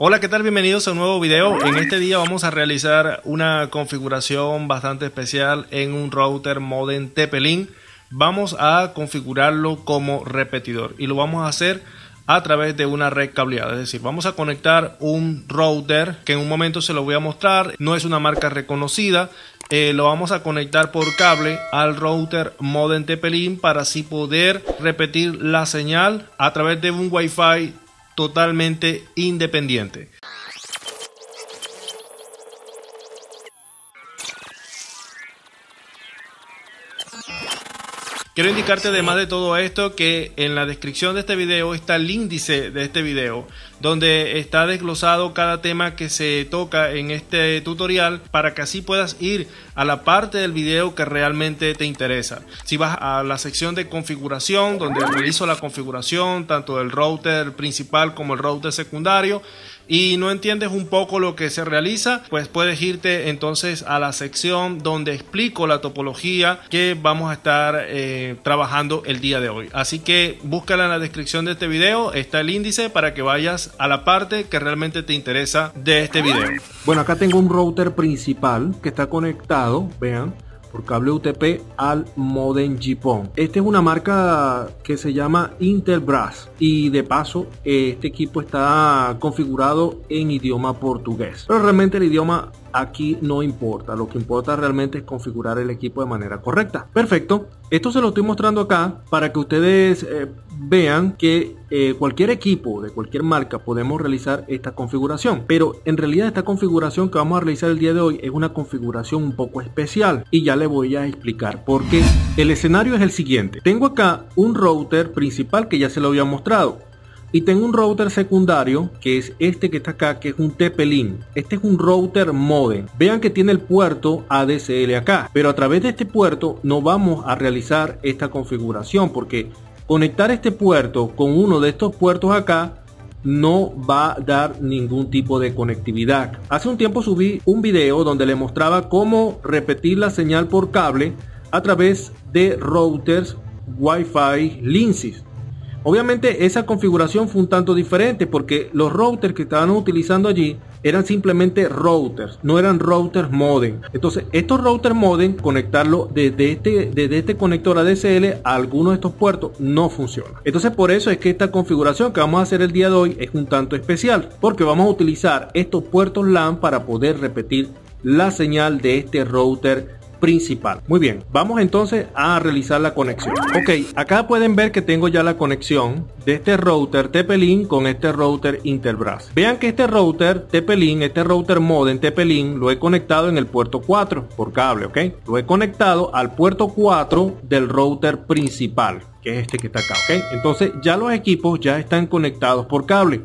Hola, ¿qué tal? Bienvenidos a un nuevo video. En este día vamos a realizar una configuración bastante especial en un router modem TP-Link. Vamos a configurarlo como repetidor y lo vamos a hacer a través de una red cableada. Es decir, vamos a conectar un router que en un momento se lo voy a mostrar. No es una marca reconocida. Lo vamos a conectar por cable al router modem TP-Link para así poder repetir la señal a través de un Wi-Fi totalmente independiente. Quiero indicarte además de todo esto que en la descripción de este video está el índice de este video donde está desglosado cada tema que se toca en este tutorial para que así puedas ir a la parte del video que realmente te interesa. Si vas a la sección de configuración donde realizo la configuración tanto del router principal como el router secundario y no entiendes un poco lo que se realiza, pues puedes irte entonces a la sección donde explico la topología que vamos a estar trabajando el día de hoy. Así que búscala en la descripción de este video, está el índice para que vayas a la parte que realmente te interesa de este video. Bueno, acá tengo un router principal que está conectado, vean, por cable UTP al modem GPON. Esta es una marca que se llama Intelbras y de paso este equipo está configurado en idioma portugués, pero realmente el idioma aquí no importa. Lo que importa realmente es configurar el equipo de manera correcta. Perfecto, esto se lo estoy mostrando acá para que ustedes vean que cualquier equipo de cualquier marca podemos realizar esta configuración, pero en realidad esta configuración que vamos a realizar el día de hoy es una configuración un poco especial y ya le voy a explicar por qué. El escenario es el siguiente: tengo acá un router principal que ya se lo había mostrado y tengo un router secundario que es este que está acá, que es un TP-Link. Este es un router modem. Vean que tiene el puerto ADSL acá, pero a través de este puerto no vamos a realizar esta configuración porque conectar este puerto con uno de estos puertos acá no va a dar ningún tipo de conectividad. Hace un tiempo subí un video donde le mostraba cómo repetir la señal por cable a través de routers Wi-Fi Linksys. Obviamente esa configuración fue un tanto diferente porque los routers que estaban utilizando allí eran simplemente routers, no eran routers modem. Entonces estos routers modem, conectarlo desde este conector ADSL a alguno de estos puertos no funciona. Entonces por eso es que esta configuración que vamos a hacer el día de hoy es un tanto especial, porque vamos a utilizar estos puertos LAN para poder repetir la señal de este router principal. Muy bien, vamos entonces a realizar la conexión. Ok, acá pueden ver que tengo ya la conexión de este router TP-Link con este router Intelbras. Vean que este router TP-Link, este router modem TP-Link lo he conectado en el puerto 4 por cable, ok. Lo he conectado al puerto 4 del router principal, que es este que está acá, ok. Entonces ya los equipos ya están conectados por cable.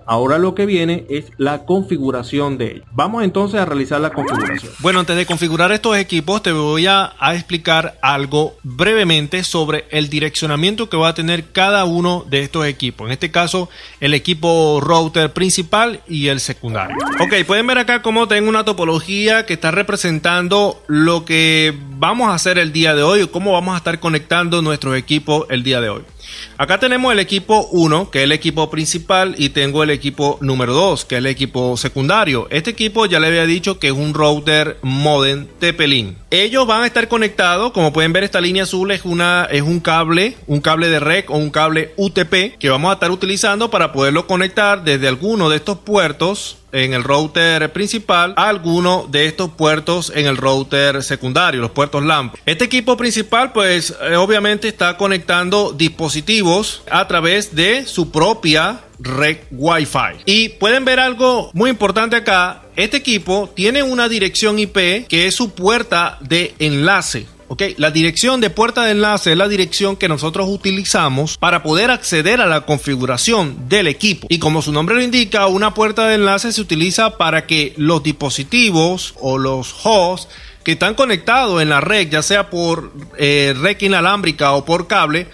Ahora lo que viene es la configuración de ellos. Vamos entonces a realizar la configuración. Bueno, antes de configurar estos equipos te voy a explicar algo brevemente sobre el direccionamiento que va a tener cada uno de estos equipos. En este caso el equipo router principal y el secundario. Ok, pueden ver acá cómo tengo una topología que está representando lo que vamos a hacer el día de hoy o cómo vamos a estar conectando nuestros equipos el día de hoy. Acá tenemos el equipo 1, que es el equipo principal, y tengo el equipo número 2, que es el equipo secundario. Este equipo ya le había dicho que es un router modem TP-Link. Ellos van a estar conectados, como pueden ver, esta línea azul es un cable de red o un cable UTP que vamos a estar utilizando para poderlo conectar desde alguno de estos puertos en el router principal a alguno de estos puertos en el router secundario, los puertos LAN. Este equipo principal pues obviamente está conectando dispositivos a través de su propia red Wi-Fi. Y pueden ver algo muy importante acá. Este equipo tiene una dirección IP que es su puerta de enlace. Okay, la dirección de puerta de enlace es la dirección que nosotros utilizamos para poder acceder a la configuración del equipo. Y como su nombre lo indica, una puerta de enlace se utiliza para que los dispositivos o los hosts que están conectados en la red, ya sea por red inalámbrica o por cable,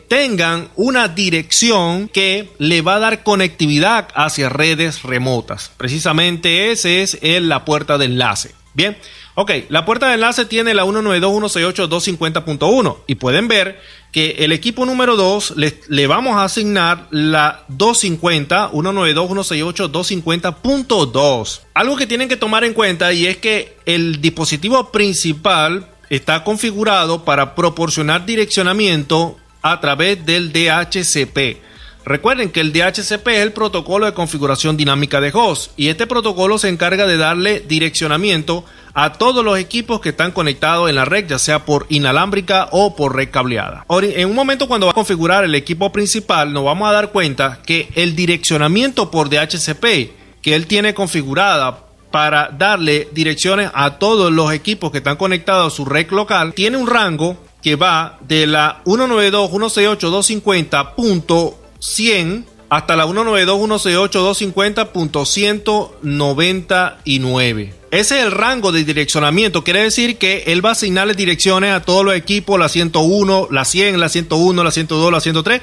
tengan una dirección que le va a dar conectividad hacia redes remotas. Precisamente ese es la puerta de enlace. Bien. Ok, la puerta de enlace tiene la 192.168.250.1 y pueden ver que el equipo número 2 le vamos a asignar la 250, 192.168.250.2. Algo que tienen que tomar en cuenta y es que el dispositivo principal está configurado para proporcionar direccionamiento a través del DHCP. Recuerden que el DHCP es el protocolo de configuración dinámica de host y este protocolo se encarga de darle direccionamiento a todos los equipos que están conectados en la red, ya sea por inalámbrica o por red cableada. Ahora, en un momento cuando va a configurar el equipo principal nos vamos a dar cuenta que el direccionamiento por DHCP que él tiene configurada para darle direcciones a todos los equipos que están conectados a su red local tiene un rango que va de la 192.168.250.100 hasta la 192.168.250.199. Ese es el rango de direccionamiento. Quiere decir que él va a asignarle direcciones a todos los equipos, la 101, la 100, la 101, la 102, la 103.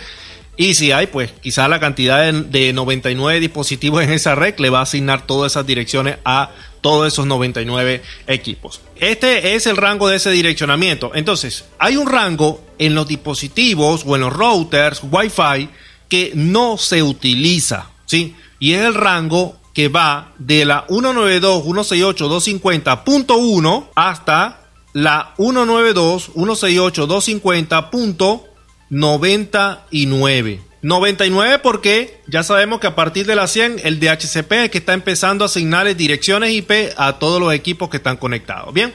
Y si hay, pues quizás la cantidad de 99 dispositivos en esa red le va a asignar todas esas direcciones a todos esos 99 equipos. Este es el rango de ese direccionamiento. Entonces, hay un rango en los dispositivos o en los routers Wi-Fi que no se utiliza, ¿sí? Y es el rango que va de la 192.168.250.1 hasta la 192.168.250.99. 99 porque ya sabemos que a partir de la 100 el DHCP es que está empezando a asignarle direcciones IP a todos los equipos que están conectados. Bien,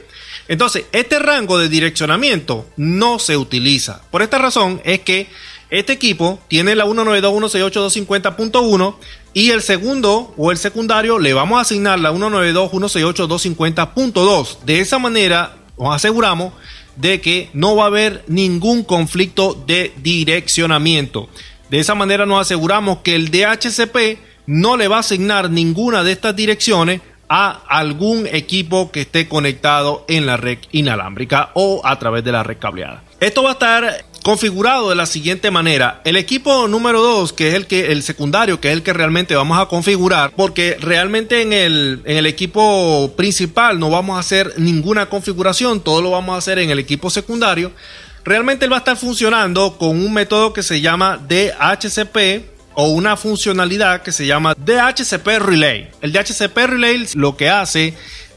entonces este rango de direccionamiento no se utiliza. Por esta razón es que este equipo tiene la 192.168.250.1 y el segundo o el secundario le vamos a asignar la 192.168.250.2. De esa manera nos aseguramos de que no va a haber ningún conflicto de direccionamiento. De esa manera nos aseguramos que el DHCP no le va a asignar ninguna de estas direcciones a algún equipo que esté conectado en la red inalámbrica o a través de la red cableada. Esto va a estar configurado de la siguiente manera. El equipo número 2, que es el secundario, que es el que realmente vamos a configurar, porque realmente en el equipo principal no vamos a hacer ninguna configuración, todo lo vamos a hacer en el equipo secundario. Realmente él va a estar funcionando con un método que se llama DHCP o una funcionalidad que se llama DHCP Relay. El DHCP Relay lo que hace,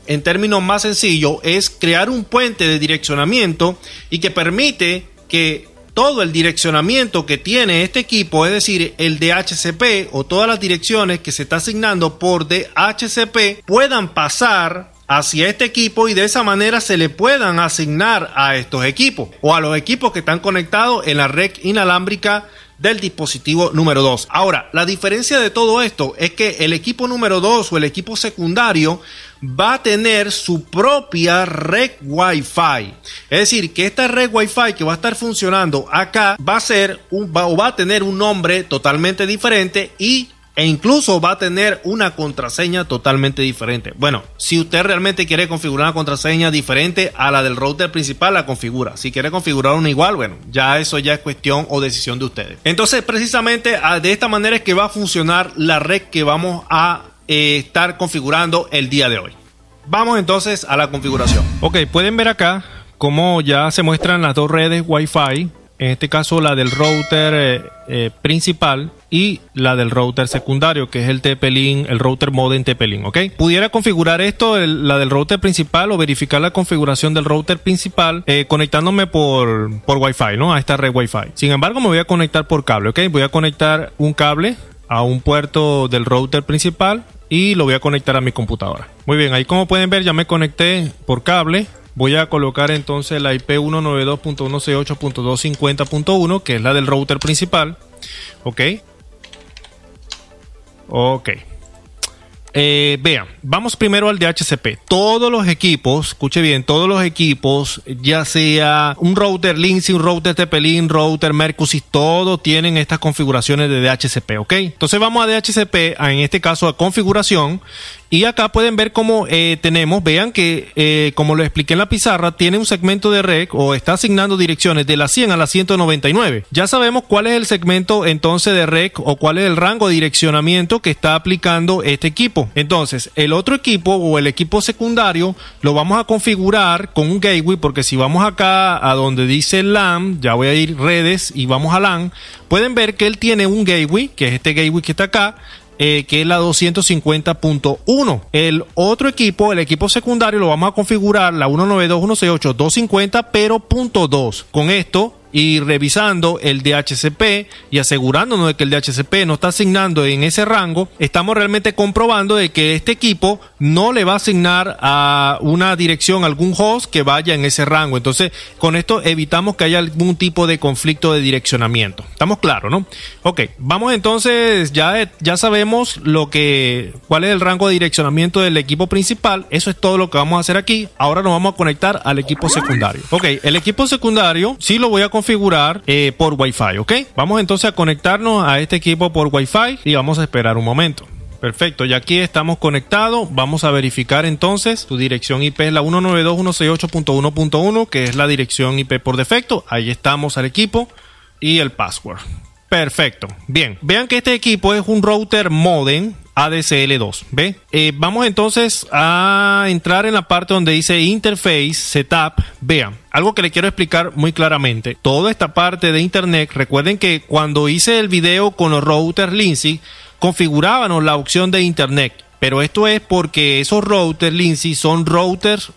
en términos más sencillos, es crear un puente de direccionamiento y que permite que todo el direccionamiento que tiene este equipo, es decir, el DHCP o todas las direcciones que se está asignando por DHCP, puedan pasar hacia este equipo y de esa manera se le puedan asignar a estos equipos o a los equipos que están conectados en la red inalámbrica del dispositivo número 2. Ahora, la diferencia de todo esto es que el equipo número 2 o el equipo secundario va a tener su propia red Wi-Fi. Es decir, que esta red Wi-Fi que va a estar funcionando acá va a tener un nombre totalmente diferente e incluso va a tener una contraseña totalmente diferente. Bueno, si usted realmente quiere configurar una contraseña diferente a la del router principal, la configura. Si quiere configurar una igual, bueno, eso ya es cuestión o decisión de ustedes. Entonces, precisamente de esta manera es que va a funcionar la red que vamos a estar configurando el día de hoy. Vamos entonces a la configuración. Ok, pueden ver acá cómo ya se muestran las dos redes Wi-Fi. En este caso la del router principal y la del router secundario, que es el TP-Link, el router modem TP-Link, ¿ok? Pudiera configurar esto, la del router principal, o verificar la configuración del router principal conectándome por Wi-Fi, ¿no? A esta red Wi-Fi. Sin embargo, me voy a conectar por cable, ¿ok? Voy a conectar un cable a un puerto del router principal y lo voy a conectar a mi computadora. Muy bien, ahí como pueden ver ya me conecté por cable. Voy a colocar entonces la IP 192.168.250.1, que es la del router principal. Ok. Ok. Vean, vamos primero al DHCP. Todos los equipos, escuche bien, todos los equipos, ya sea un router Linksys, un router TP-Link, router Mercusys, todos tienen estas configuraciones de DHCP, ¿ok? Entonces vamos a DHCP, en este caso a configuración, Y acá pueden ver cómo tenemos, vean que como lo expliqué en la pizarra, tiene un segmento de rec o está asignando direcciones de la 100 a la 199. Ya sabemos cuál es el segmento entonces de rec o cuál es el rango de direccionamiento que está aplicando este equipo. Entonces, el otro equipo o el equipo secundario lo vamos a configurar con un gateway, porque si vamos acá a donde dice LAN, ya voy a ir redes y vamos a LAN, pueden ver que él tiene un gateway, que es este gateway que está acá, que es la 250.1. El otro equipo, el equipo secundario, lo vamos a configurar la 192.168.250 pero .2. Con esto y revisando el DHCP y asegurándonos de que el DHCP no está asignando en ese rango, estamos realmente comprobando de que este equipo no le va a asignar a una dirección, algún host que vaya en ese rango. Entonces, con esto evitamos que haya algún tipo de conflicto de direccionamiento. ¿Estamos claros, no? Ok, vamos entonces, ya sabemos cuál es el rango de direccionamiento del equipo principal. Eso es todo lo que vamos a hacer aquí. Ahora nos vamos a conectar al equipo secundario. Ok, el equipo secundario sí lo voy a configurar por Wi-Fi, ¿ok? Vamos entonces a conectarnos a este equipo por Wi-Fi y vamos a esperar un momento. Perfecto, ya aquí estamos conectados. Vamos a verificar entonces. Su dirección IP es la 192.168.1.1, que es la dirección IP por defecto. Ahí estamos al equipo y el password. Perfecto, bien. Vean que este equipo es un router modem ADSL2, ¿ve? Vamos entonces a entrar en la parte donde dice Interface Setup. Vean, algo que le quiero explicar muy claramente. Toda esta parte de Internet, recuerden que cuando hice el video con los routers Linksys, configurábamos la opción de Internet. Pero esto es porque esos routers Linksys son routers,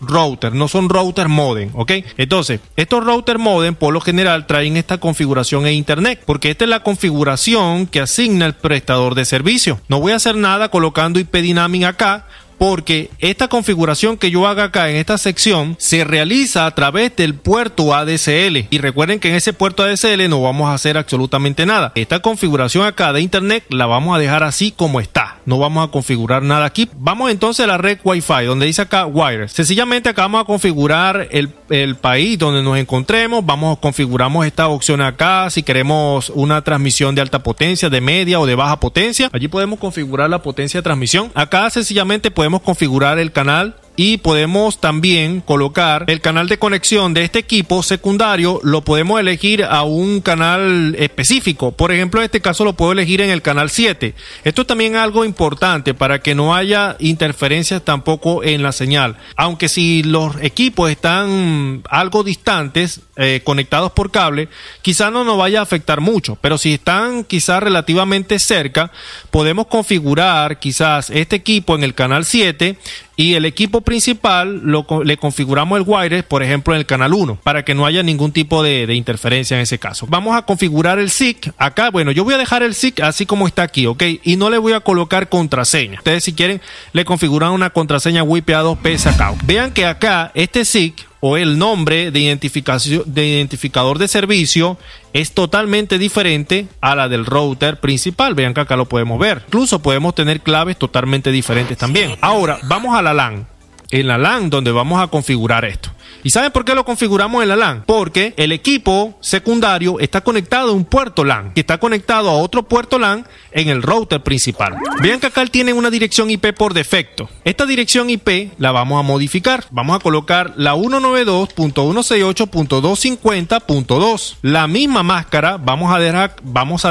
no son routers modem, ¿ok? Entonces, estos routers modem por lo general traen esta configuración en Internet, porque esta es la configuración que asigna el prestador de servicio. No voy a hacer nada colocando IP dynamic acá, porque esta configuración que yo haga acá en esta sección se realiza a través del puerto ADSL. Y recuerden que en ese puerto ADSL no vamos a hacer absolutamente nada. Esta configuración acá de Internet la vamos a dejar así como está. No vamos a configurar nada aquí. Vamos entonces a la red Wi-Fi, donde dice acá Wireless. Sencillamente acá vamos a configurar el país donde nos encontremos. Configuramos esta opción acá. Si queremos una transmisión de alta potencia, de media o de baja potencia, allí podemos configurar la potencia de transmisión. Acá sencillamente podemos configurar el canal y podemos también colocar el canal de conexión de este equipo secundario. Lo podemos elegir a un canal específico. Por ejemplo, en este caso lo puedo elegir en el canal 7. Esto también es algo importante para que no haya interferencias tampoco en la señal. Aunque si los equipos están algo distantes, conectados por cable, quizás no nos vaya a afectar mucho. Pero si están quizás relativamente cerca, podemos configurar quizás este equipo en el canal 7 y el equipo principal le configuramos el wireless, por ejemplo, en el canal 1, para que no haya ningún tipo de interferencia en ese caso. Vamos a configurar el SIC. Acá, bueno, yo voy a dejar el SIC así como está aquí, ¿ok? Y no le voy a colocar contraseña. Ustedes, si quieren, le configuran una contraseña WIPA2P acá. Vean que acá este SIC o el nombre de identificador de servicio es totalmente diferente a la del router principal. Vean que acá lo podemos ver. Incluso podemos tener claves totalmente diferentes también. Ahora, vamos a la LAN. En la LAN donde vamos a configurar esto. ¿Y saben por qué lo configuramos en la LAN? Porque el equipo secundario está conectado a un puerto LAN, que está conectado a otro puerto LAN en el router principal. Vean que acá tiene una dirección IP por defecto. Esta dirección IP la vamos a modificar. Vamos a colocar la 192.168.250.2. La misma máscara vamos a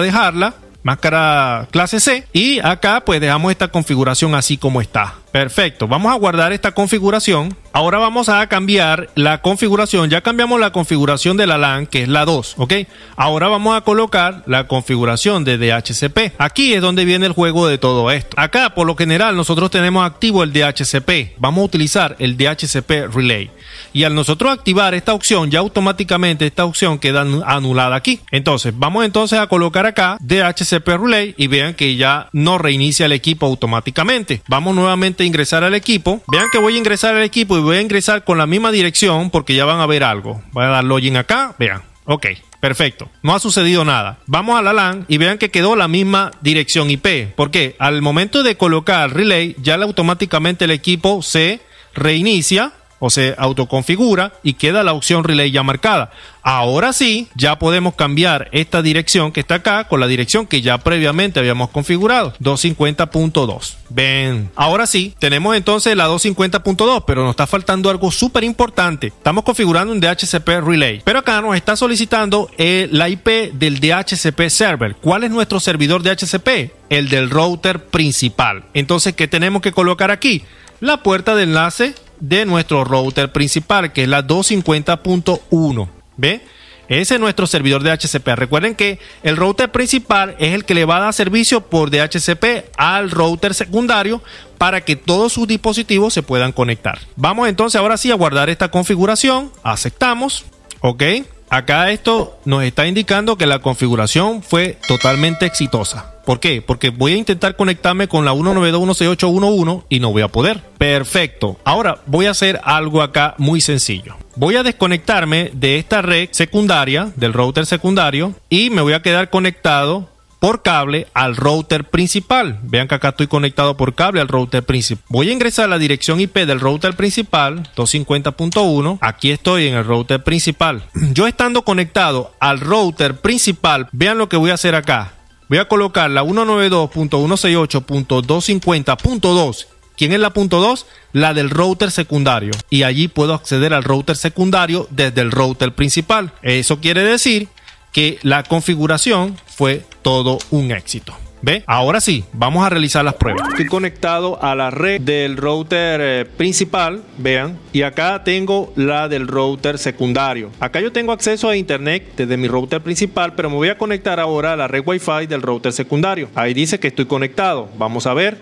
dejarla. Máscara clase C. Y acá pues dejamos esta configuración así como está. Perfecto, vamos a guardar esta configuración. Ahora vamos a cambiar la configuración. Ya cambiamos la configuración de la LAN, que es la 2, ¿ok? Ahora vamos a colocar la configuración de DHCP. Aquí es donde viene el juego de todo esto. Acá, por lo general, nosotros tenemos activo el DHCP. Vamos a utilizar el DHCP Relay. Y al nosotros activar esta opción, ya automáticamente esta opción queda anulada aquí. Entonces, vamos entonces a colocar acá DHCP Relay y vean que ya no reinicia el equipo automáticamente. Vamos nuevamente a ingresar al equipo. Vean que voy a ingresar al equipo y voy a ingresar con la misma dirección porque ya van a ver algo. Voy a dar login acá, vean. Ok, perfecto. No ha sucedido nada. Vamos a la LAN y vean que quedó la misma dirección IP. ¿Por qué? Al momento de colocar Relay, ya automáticamente el equipo se reinicia. o se autoconfigura y queda la opción relay ya marcada. Ahora sí, ya podemos cambiar esta dirección que está acá con la dirección que ya previamente habíamos configurado, 250.2. Ven, ahora sí, tenemos entonces la 250.2, pero nos está faltando algo súper importante. Estamos configurando un DHCP relay, pero acá nos está solicitando la IP del DHCP server. ¿Cuál es nuestro servidor DHCP? El del router principal. Entonces, ¿qué tenemos que colocar aquí? La puerta de enlace de nuestro router principal, que es la 250.1. ¿Ve? Ese es nuestro servidor DHCP. Recuerden que el router principal es el que le va a dar servicio por DHCP al router secundario para que todos sus dispositivos se puedan conectar. Vamos entonces ahora sí a guardar esta configuración. Aceptamos. Ok. Acá esto nos está indicando que la configuración fue totalmente exitosa. ¿Por qué? Porque voy a intentar conectarme con la 192.168.1.1 y no voy a poder. Perfecto. Ahora voy a hacer algo acá muy sencillo. Voy a desconectarme de esta red secundaria, del router secundario, y me voy a quedar conectado por cable al router principal. Vean que acá estoy conectado por cable al router principal. Voy a ingresar a la dirección IP del router principal, 250.1. Aquí estoy en el router principal. Yo estando conectado al router principal, vean lo que voy a hacer acá. Voy a colocar la 192.168.250.2. ¿Quién es la punto 2? La del router secundario. Y allí puedo acceder al router secundario desde el router principal. Eso quiere decir que la configuración fue todo un éxito. ¿Ve? Ahora sí, vamos a realizar las pruebas. Estoy conectado a la red del router principal, vean, y acá tengo la del router secundario. Acá yo tengo acceso a internet desde mi router principal, pero me voy a conectar ahora a la red Wi-Fi del router secundario. Ahí dice que estoy conectado. Vamos a ver.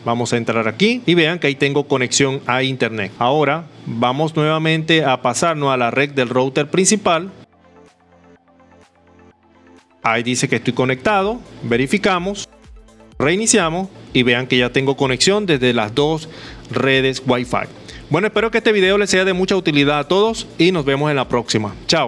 Vamos a entrar aquí y vean que ahí tengo conexión a internet. Ahora vamos nuevamente a pasarnos a la red del router principal. Ahí dice que estoy conectado, verificamos, reiniciamos y vean que ya tengo conexión desde las dos redes Wi-Fi. Bueno, espero que este video les sea de mucha utilidad a todos y nos vemos en la próxima. Chao.